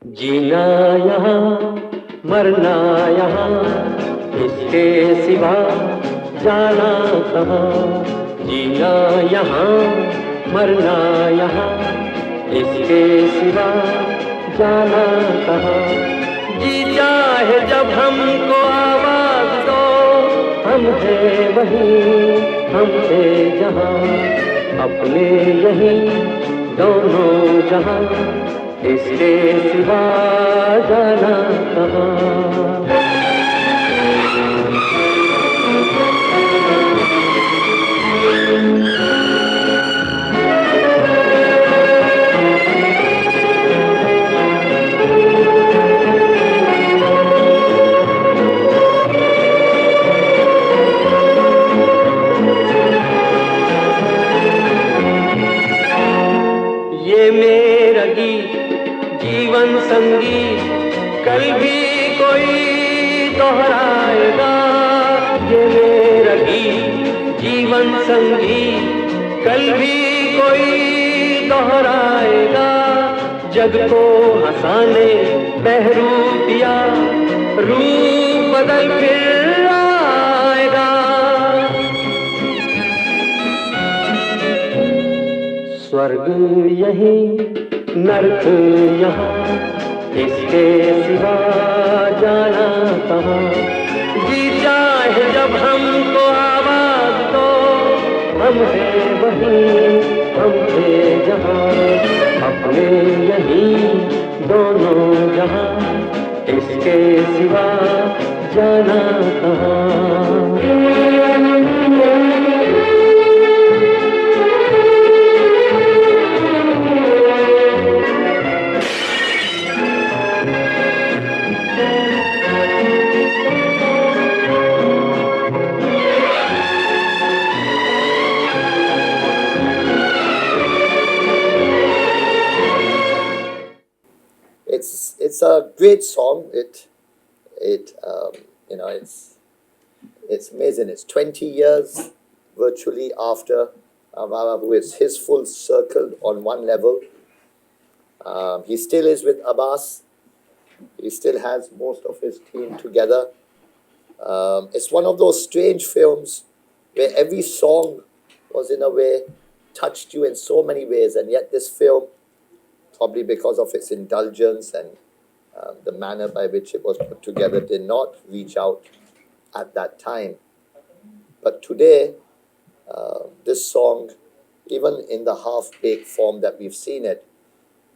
जीना यहाँ मरना यहाँ, इसके सिवा जाना कहाँ। जीना यहाँ मरना यहाँ, इसके सिवा जाना कहाँ। जी चाहे जब हमको आवाज दो, हम हैं वहीं, हम थे जहाँ, अपने यहीं दोनों जहाँ, इसके सिवा जाना कहाँ। ये मेरा गीत जीवन संगीत कल भी कोई दोहराएगा। ये मेरा गीत जीवन संगीत कल भी कोई दोहराएगा। जग को हंसाने बहरूपिया रूप बदल फिर आएगा। स्वर्ग यहीं नर्क यहाँ, इसके सिवा जाना कहाँ। जी चाहे जब हमको आवाज दो, हम हैं वहीं, हम थे जहाँ, अपने यहीं दोनों जहाँ, इसके सिवा जाना कहाँ। It's a great song. It's amazing. It's 20 years virtually after Babu. It's his full circle on one level. He still is with Abbas. He still has most of his team together. It's one of those strange films where every song was in a way touched you in so many ways, and yet this film, probably because of its indulgence and the manner by which it was put together, did not reach out at that time. But today, this song, even in the half-baked form that we've seen it,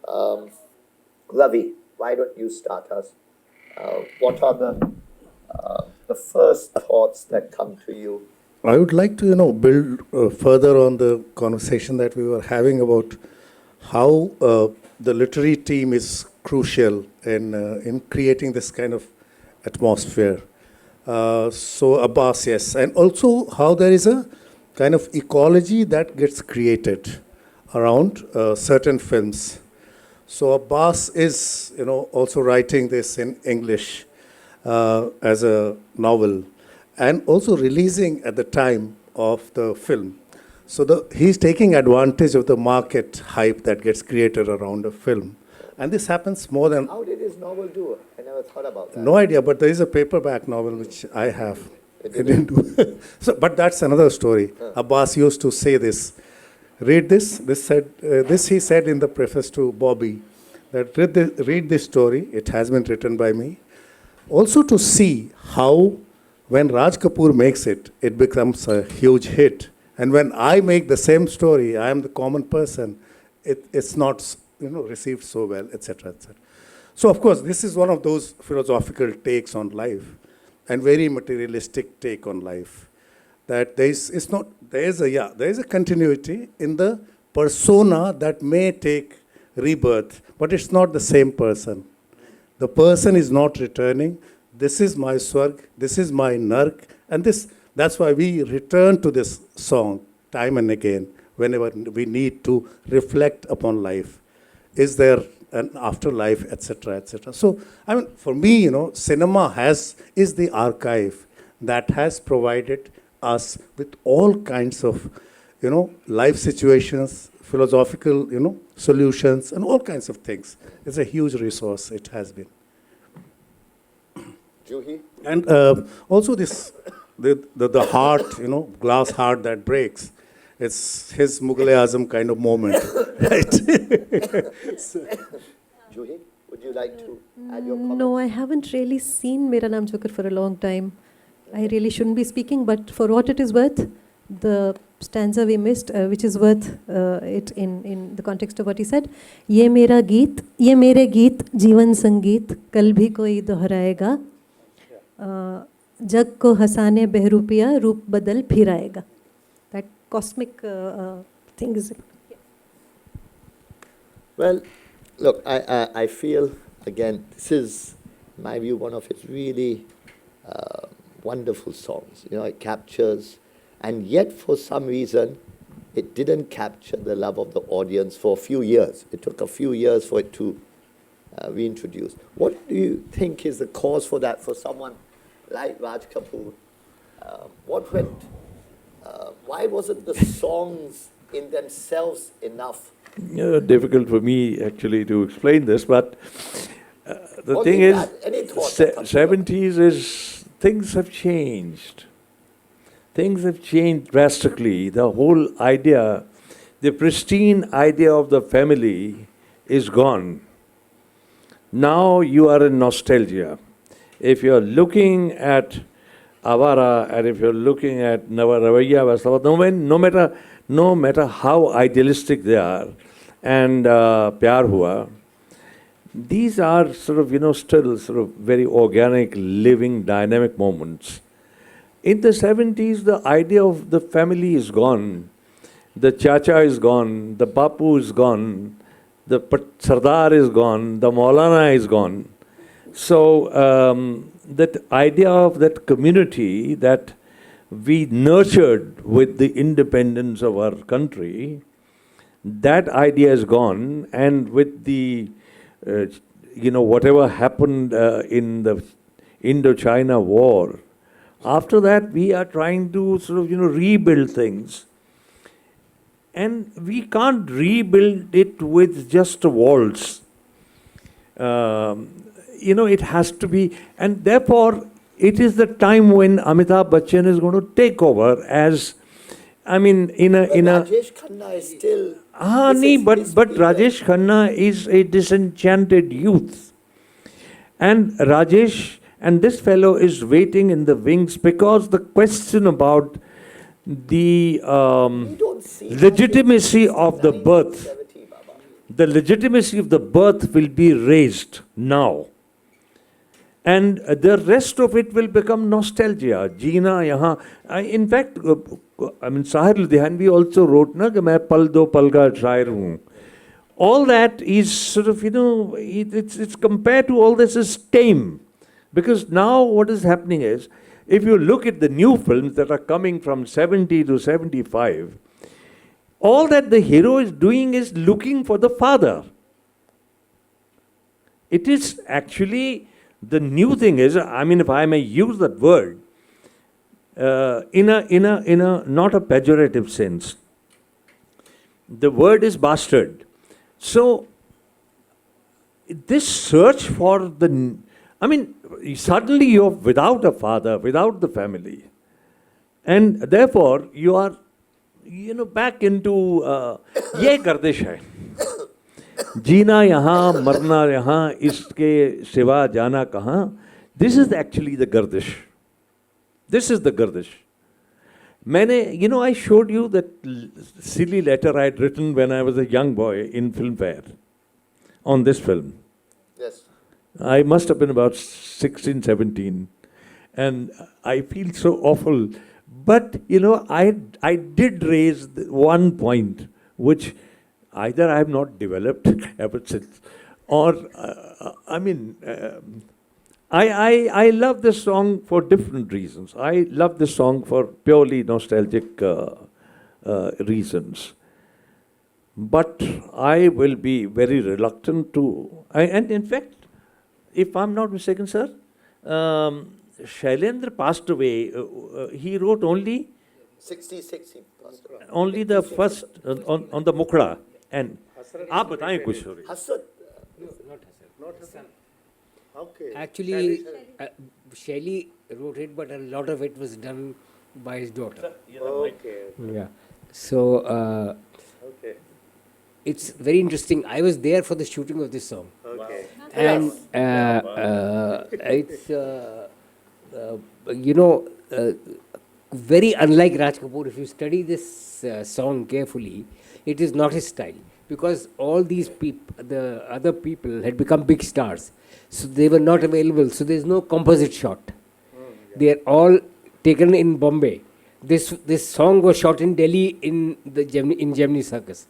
Ravi, why don't you start us? What are the first thoughts that come to you? I would like to, build further on the conversation that we were having about how the literary team is crucial in creating this kind of atmosphere. So Abbas, yes, and also how there is a kind of ecology that gets created around certain films. So Abbas is, also writing this in English as a novel, and also releasing at the time of the film. So he's taking advantage of the market hype that gets created around a film. And this happens more than... How did his novel do? I never thought about that. No idea, but there is a paperback novel which I have. It didn't do. But that's another story. Abbas used to say this. Read this. This he said in the preface to Bobby, that read this story. It has been written by me. Also to see how when Raj Kapoor makes it, it becomes a huge hit. And when I make the same story, I am the common person, it's not received so well, etc., etc. So of course, this is one of those philosophical takes on life, and very materialistic take on life. That there is a continuity in the persona that may take rebirth, but it's not the same person. The person is not returning. This is my Swarg, this is my Nark, and that's why we return to this song time and again whenever we need to reflect upon life. Is there an afterlife, etc., etc. So, I mean, for me, cinema is the archive that has provided us with all kinds of, life situations, philosophical, solutions and all kinds of things. It's a huge resource, it has been. Juhi? And also the heart, glass heart that breaks. It's his Mughal-e-Azam kind of moment, right? Juhi, would you like to add your comment? No, I haven't really seen Mera Naam Joker for a long time. I really shouldn't be speaking, but for what it is worth, the stanza we missed, which is worth it in the context of what he said, ये मेरा गीत, ये मेरे गीत जीवन संगीत कल भी कोई दोहराएगा, जग को हंसाने बहरूपिया रूप बदल फिर आएगा. That cosmic thing is. Well, look, I feel, again, this is, in my view, one of his really wonderful songs. It captures, and yet for some reason, it didn't capture the love of the audience for a few years. It took a few years for it to reintroduce. What do you think is the cause for that for someone like Raj Kapoor? Why wasn't the songs in themselves enough? Difficult for me actually to explain this, but the thing is, 70s is, things have changed. Things have changed drastically. The whole idea, the pristine idea of the family is gone. Now you are in nostalgia. If you're looking at Avara and if you're looking at Navaravaya, no matter how idealistic they are, and Pyar Hua, these are sort of, still sort of very organic, living, dynamic moments. In the 70s, the idea of the family is gone. The Chacha is gone, the Bapu is gone, the Sardar is gone, the Maulana is gone. So that idea of that community that we nurtured with the independence of our country, that idea is gone, and with the, whatever happened in the Indo-China war, after that we are trying to sort of, rebuild things. And we can't rebuild it with just walls. It has to be, and therefore it is the time when Amitabh Bachchan is going to take over as, Rajesh Khanna is still... but Rajesh Khanna is a disenchanted youth. And Rajesh and this fellow is waiting in the wings because the question about the legitimacy of the birth, will be raised now. And the rest of it will become nostalgia. Jeena Yahan. In fact, Sahir Ludhianvi also wrote, na, कि मैं पल दो पल का शायर हूँ. All that is sort of, it's compared to all this is tame. Because now what is happening is, if you look at the new films that are coming from 70 to 75, all that the hero is doing is looking for the father. It is actually, the new thing is, if I may use that word, in a not a pejorative sense, the word is bastard. So, this search for the, suddenly you're without a father, without the family. And therefore, you are, back into, ye gardish hai. जीना यहाँ मरना यहाँ इसके सिवा जाना कहाँ. This is actually the gardish. This is the gardish. I showed you that silly letter I had written when I was a young boy in Filmfare on this film. Yes. I must have been about 16, 17. And I feel so awful. But, I did raise one point, which either I have not developed ever since, or, I love this song for different reasons. I love this song for purely nostalgic reasons. But I will be very reluctant to, and in fact, if I'm not mistaken, sir, Shailendra passed away. He wrote only 66 he passed away. Only the first on the Mukra. And आप बताएं कुछ story. Hasrat. Not Hassan. Okay. Actually, Shelley wrote it, but a lot of it was done by his daughter. Okay. Yeah. So Okay. it's very interesting. I was there for the shooting of this song, Okay. and it's very unlike Raj Kapoor. If you study this song carefully, it is not his style, because all these people, the other people, had become big stars, so they were not available. So there's no composite shot. They are all taken in Bombay. This song was shot in Delhi in the Gemini Circus,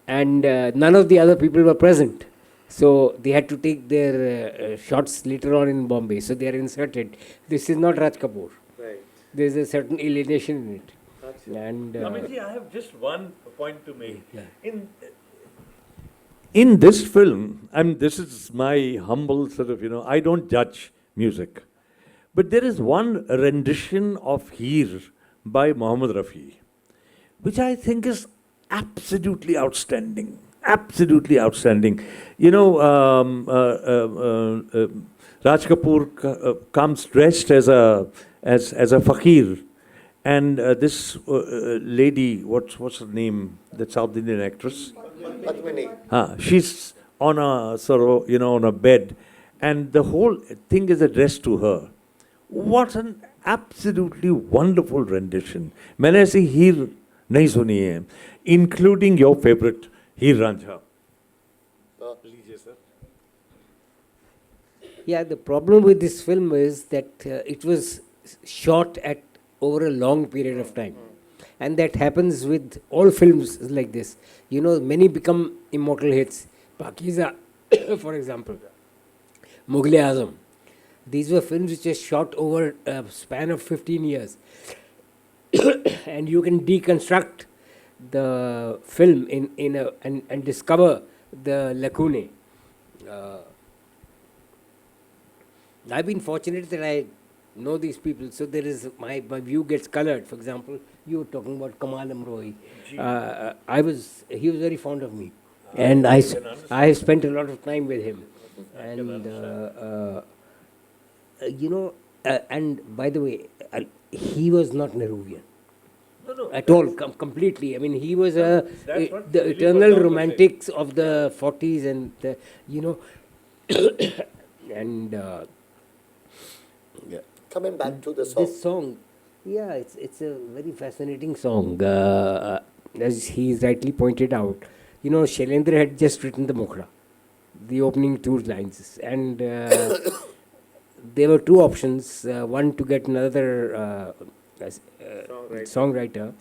and none of the other people were present. So they had to take their shots later on in Bombay. So they are inserted. This is not Raj Kapoor. Right. There is a certain alienation in it. And Amitji, I have just one point to make. Yeah. In this film, this is my humble sort of, I don't judge music. But there is one rendition of Heer by Mohammed Rafi, which I think is absolutely outstanding. Absolutely outstanding. Raj Kapoor comes dressed as a fakir, and this lady, what's her name? That South Indian actress. Padmini. She's on a sort of on a bed, and the whole thing is addressed to her. What an absolutely wonderful rendition. मैंने ऐसी हीर नहीं सुनी है, including your favorite हीर रांझा. लीजिए sir. yeah, the problem with this film is that it was shot at over a long period of time. And that happens with all films like this. Many become immortal hits. Pakiza, for example. Mughal-e-Azam. These were films which were shot over a span of 15 years. And you can deconstruct the film and discover the lacunae. I've been fortunate that I know these people, so there is my view gets colored. For example, you were talking about Kamal Amrohi. He was very fond of me, and I have spent a lot of time with him. And and by the way, he was not Nehruvian. No. At all, completely. I mean, he was the eternal romantics of the 40s, and and Coming back to the song. this song, yeah, it's a very fascinating song. As he rightly pointed out, Shailendra had just written the Mukhra, the opening two lines, and there were two options. One, to get another songwriter,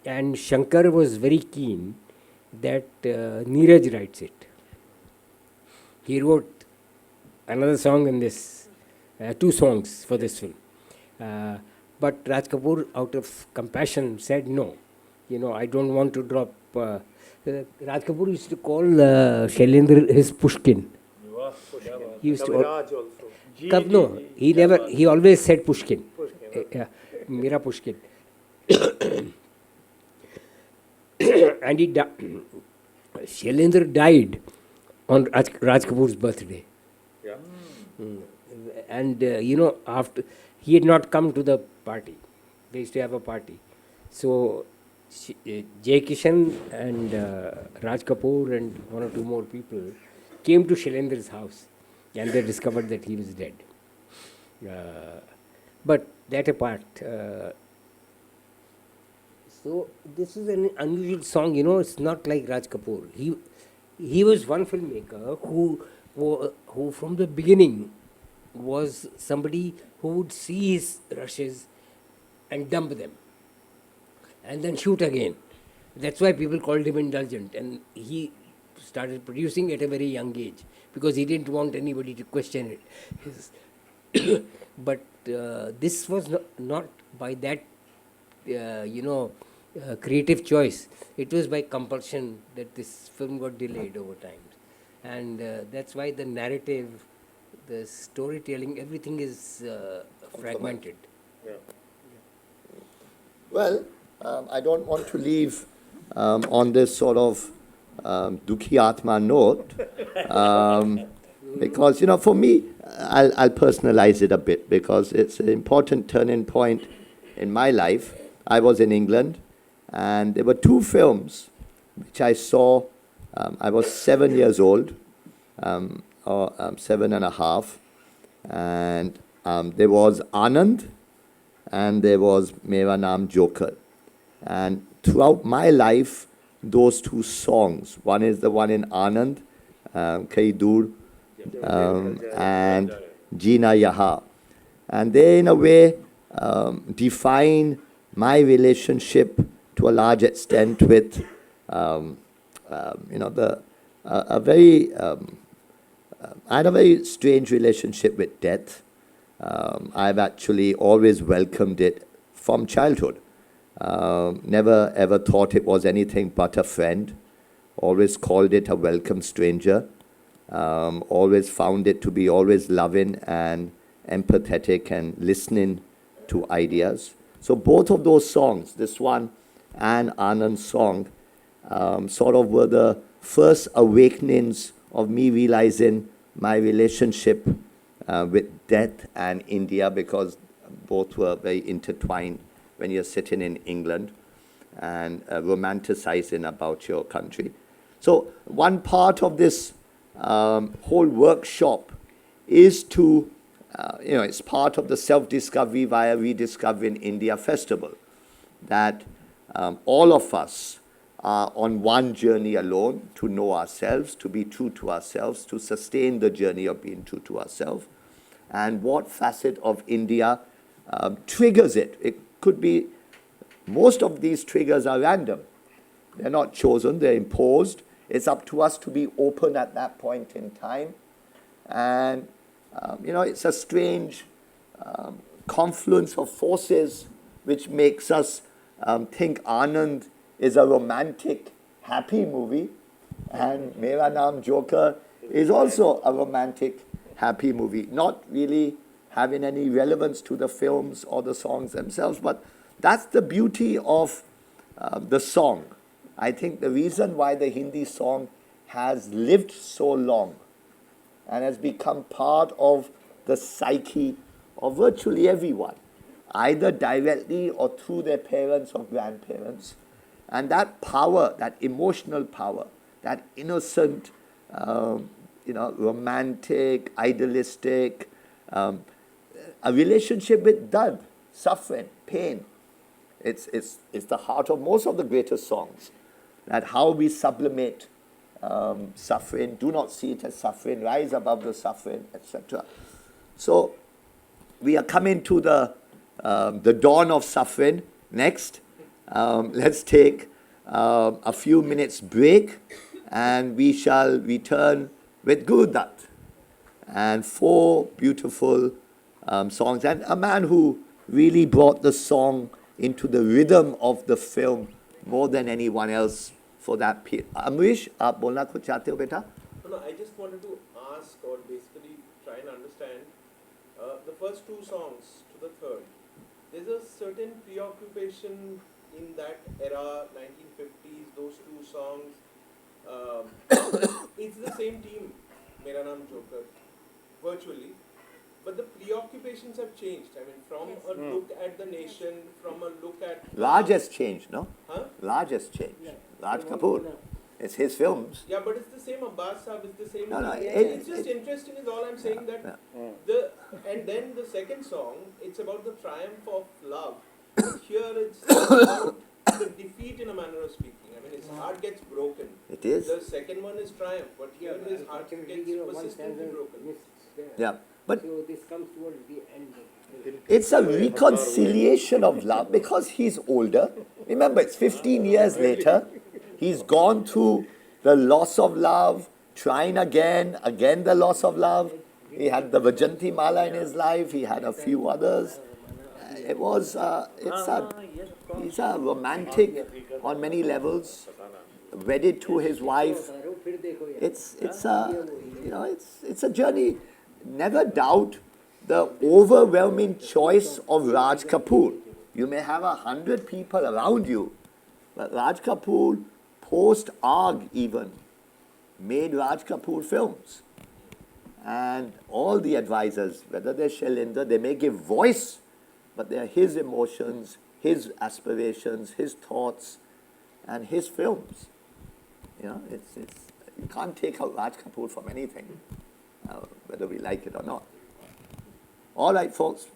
and Shankar was very keen that Neeraj writes it. He wrote another song in this, two songs for this film. But Raj Kapoor, out of compassion, said no. I don't want to drop. Raj Kapoor used to call Shailendra his Pushkin. He used to. Raj also. No, he never. He always said Pushkin. Yeah, Mera Pushkin. And Shailendra died on Raj Kapoor's birthday. Yeah. And after he had not come to the party, they used to have a party. So Jaikishan and Raj Kapoor and one or two more people came to Shailendra's house, and they discovered that he was dead. But that apart, so this is an unusual song. It's not like Raj Kapoor. He was one filmmaker who from the beginning was somebody who would see his rushes and dump them and then shoot again. That's why people called him indulgent, and he started producing at a very young age because he didn't want anybody to question it. But this was not by that creative choice. It was by compulsion that this film got delayed over time, and that's why the narrative, the storytelling, everything is fragmented. Yeah. Well, I don't want to leave on this sort of Dukhi Atma note, because, you know, for me, I'll personalize it a bit because it's an important turning point in my life. I was in England, and there were two films which I saw. I was 7 years old, or 7.5, and there was Anand, and there was Mera Naam Joker. And throughout my life, those two songs, one is the one in Anand, Kai Dur, and Jeena Yahan. And they, in a way, define my relationship to a large extent with, you know, I had a very strange relationship with death. I've actually always welcomed it from childhood. Never ever thought it was anything but a friend. Always called it a welcome stranger. Always found it to be always loving and empathetic and listening to ideas. So both of those songs, this one and Anand's song, sort of were the first awakenings of me realizing my relationship with death and India, because both were very intertwined when you're sitting in England and romanticizing about your country. So one part of this whole workshop is to, you know, it's part of the self-discovery via Rediscovering India Festival, that all of us are on one journey alone to know ourselves, to be true to ourselves, to sustain the journey of being true to ourselves. And what facet of India triggers it? It could be, most of these triggers are random. They're not chosen, they're imposed. It's up to us to be open at that point in time. And, you know, it's a strange confluence of forces which makes us think Anand is a romantic, happy movie, and Mera Naam Joker is also a romantic, happy movie. Not really having any relevance to the films or the songs themselves, but that's the beauty of the song. I think the reason why the Hindi song has lived so long and has become part of the psyche of virtually everyone, either directly or through their parents or grandparents. And that power, that emotional power, that innocent, you know, romantic, idealistic, a relationship with dard, suffering, pain. It's the heart of most of the greatest songs. That how we sublimate suffering, do not see it as suffering, rise above the suffering, etc. So we are coming to the dawn of suffering next. Let's take a few minutes break, and we shall return with Guru Dutt and 4 beautiful songs, and a man who really brought the song into the rhythm of the film more than anyone else for that period. Amrish, aap bolna kuch chahte ho beta? No, I just wanted to ask, or basically try and understand, the first 2 songs to the third. There's a certain preoccupation in that era, 1950s, those 2 songs. It's the same team, Mera Naam Joker, virtually. But the preoccupations have changed. I mean, from a look at the nation, from a look at... Raj has changed, no? Huh? Raj has changed. Raj Kapoor. It's his films. Yeah, but it's the same Abbas Saab, it's the same... No, it's just interesting is all I'm saying, that and then the second song, it's about the triumph of love. But here it's about the defeat, in a manner of speaking. I mean, his heart gets broken. It is. The second one is triumph, but here his heart gets persistently broken. Yeah. But so this comes towards the end. it's a reconciliation of love because he's older. Remember, it's 15 years later. He's gone through the loss of love, trying again the loss of love. He had the Vajanti Mala in his life. He had a few others. It was, he's a romantic on many levels, wedded to his wife. It's a journey. Never doubt the overwhelming choice of Raj Kapoor. You may have 100 people around you, but Raj Kapoor, post-ARG even, made Raj Kapoor films. And all the advisors, whether they're Shailendra, they may give voice, but they're his emotions, his aspirations, his thoughts, and his films. You know, you can't take out Raj Kapoor from anything, whether we like it or not. All right, folks.